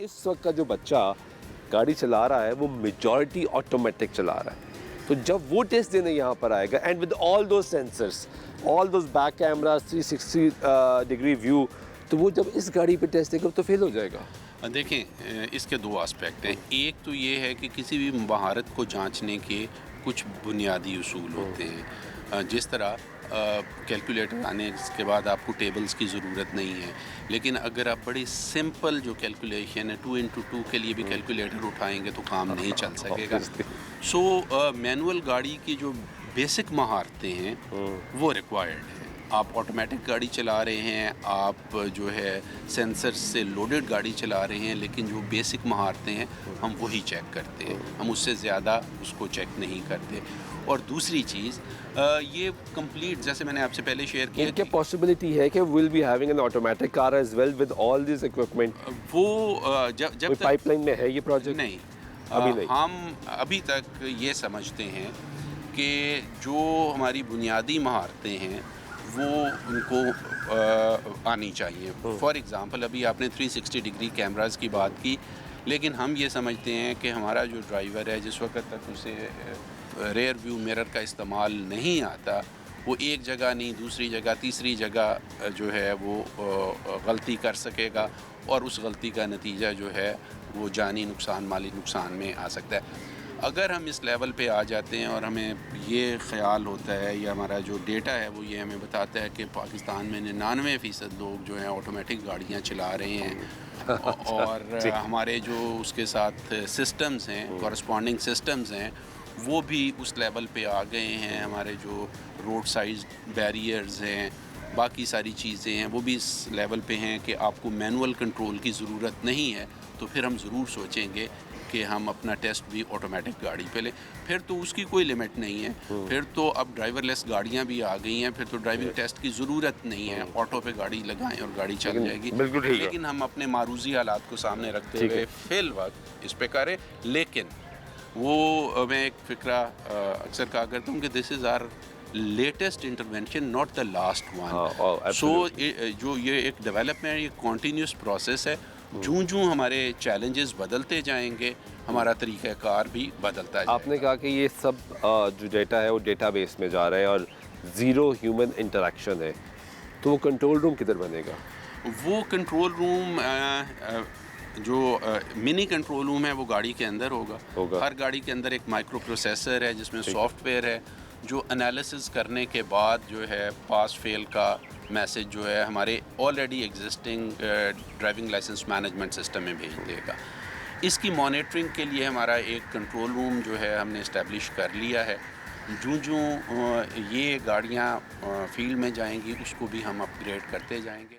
اس وقت کا جو بچہ گاڑی چلا رہا ہے وہ میجورٹی آٹومیٹک چلا رہا ہے. تو جب وہ ٹیسٹ دینے یہاں پر آئے گا and with all those sensors, all those back cameras 360 degree view, تو وہ جب اس گاڑی پہ ٹیسٹ دے گا تو فیل ہو جائے گا. دیکھیں اس کے دو آسپیکٹ ہیں. ایک تو یہ ہے کہ کسی بھی مہارت کو جانچنے کے کچھ بنیادی اصول ہوتے ہیں. جس طرح کیلکولیٹر آنے کے بعد آپ کو ٹیبلز کی ضرورت نہیں ہے, لیکن اگر آپ بڑی سمپل جو کیلکولیشن ہے 2x2 کے لیے بھی کیلکولیٹر اٹھائیں گے تو کام نہیں چل سکے گا. سو مینول گاڑی کی جو بیسک مہارتیں ہیں وہ ریکوائرڈ ہیں. آپ آٹومیٹک گاڑی چلا رہے ہیں, آپ جو ہے سینسر سے لوڈڈ گاڑی چلا رہے ہیں, لیکن جو بیسک مہارتیں ہیں ہم وہی چیک کرتے ہیں, ہم اس سے زیادہ اس کو چیک نہیں کرتے. اور دوسری چیز یہ کمپلیٹ, جیسے میں نے آپ سے پہلے شیئر کیا, کیا پاسبلٹی ہے کہ we'll be having an automatic car as well with all this equipment؟ وہ جب تک پائپ لائن میں ہے یہ پروجیکٹ؟ نہیں, ابھی نہیں. ہم ابھی تک یہ سمجھتے ہیں کہ جو ہماری بنیادی مہارتیں ہیں وہ ان کو آنی چاہیے. فار ایگزامپل ابھی آپ نے 360 ڈگری کیمراز کی بات کی, لیکن ہم یہ سمجھتے ہیں کہ ہمارا جو ڈرائیور ہے جس وقت تک اسے ریئر ویو میرر کا استعمال نہیں آتا, وہ ایک جگہ نہیں دوسری جگہ تیسری جگہ جو ہے وہ غلطی کر سکے گا, اور اس غلطی کا نتیجہ جو ہے وہ جانی نقصان مالی نقصان میں آ سکتا ہے. اگر ہم اس لیول پہ آ جاتے ہیں اور ہمیں یہ خیال ہوتا ہے یا ہمارا جو ڈیٹا ہے وہ یہ ہمیں بتاتا ہے کہ پاکستان میں 99% لوگ جو ہیں آٹومیٹک گاڑیاں چلا رہے ہیں, اور ہمارے جو اس کے ساتھ سسٹمز ہیں, کورسپونڈنگ سسٹمز ہیں, وہ بھی اس لیول پہ آ گئے ہیں. ہمارے جو روڈ سائڈ بیریئرز ہیں, باقی ساری چیزیں ہیں, وہ بھی اس لیول پہ ہیں کہ آپ کو مینول کنٹرول کی ضرورت نہیں ہے. تو پھر ہم ضرور سوچیں گے کہ ہم اپنا ٹیسٹ بھی آٹومیٹک گاڑی پہ لیں. پھر تو اس کی کوئی لمٹ نہیں ہے, پھر تو اب ڈرائیور لیس گاڑیاں بھی آ گئی ہیں, پھر تو ڈرائیونگ ٹیسٹ کی ضرورت نہیں ہے, آٹو پہ گاڑی لگائیں اور گاڑی چل جائے گی. لیکن ہم اپنے معروضی حالات کو سامنے رکھتے ہوئے فی الوقت اس پہ کریں. لیکن وہ میں ایک فکرہ اکثر کہا کرتا ہوں کہ this is our latest intervention not the last one. So جو یہ ایک ڈیولپمنٹ, یہ کنٹینیوس پروسیس ہے. جوں ہمارے چیلنجز بدلتے جائیں گے ہمارا طریقہ کار بھی بدلتا جائے گا. آپ نے کہا کہ یہ سب جو ڈیٹا ہے وہ ڈیٹا بیس میں جا رہا ہے اور زیرو ہیومن انٹریکشن ہے, تو وہ کنٹرول روم کدھر بنے گا؟ وہ کنٹرول روم جو منی کنٹرول روم ہے وہ گاڑی کے اندر ہوگا. ہر گاڑی کے اندر ایک مائکرو پروسیسر ہے جس میں سافٹ ویئر ہے جو انالیسز کرنے کے بعد جو ہے پاس فیل کا میسج جو ہے ہمارے already existing driving licence management system میں بھیج دے گا. اس کی مانیٹرنگ کے لیے ہمارا ایک کنٹرول روم جو ہے ہم نے اسٹیبلش کر لیا ہے. جو یہ گاڑیاں فیلڈ میں جائیں گی اس کو بھی ہم اپ گریڈ کرتے جائیں گے.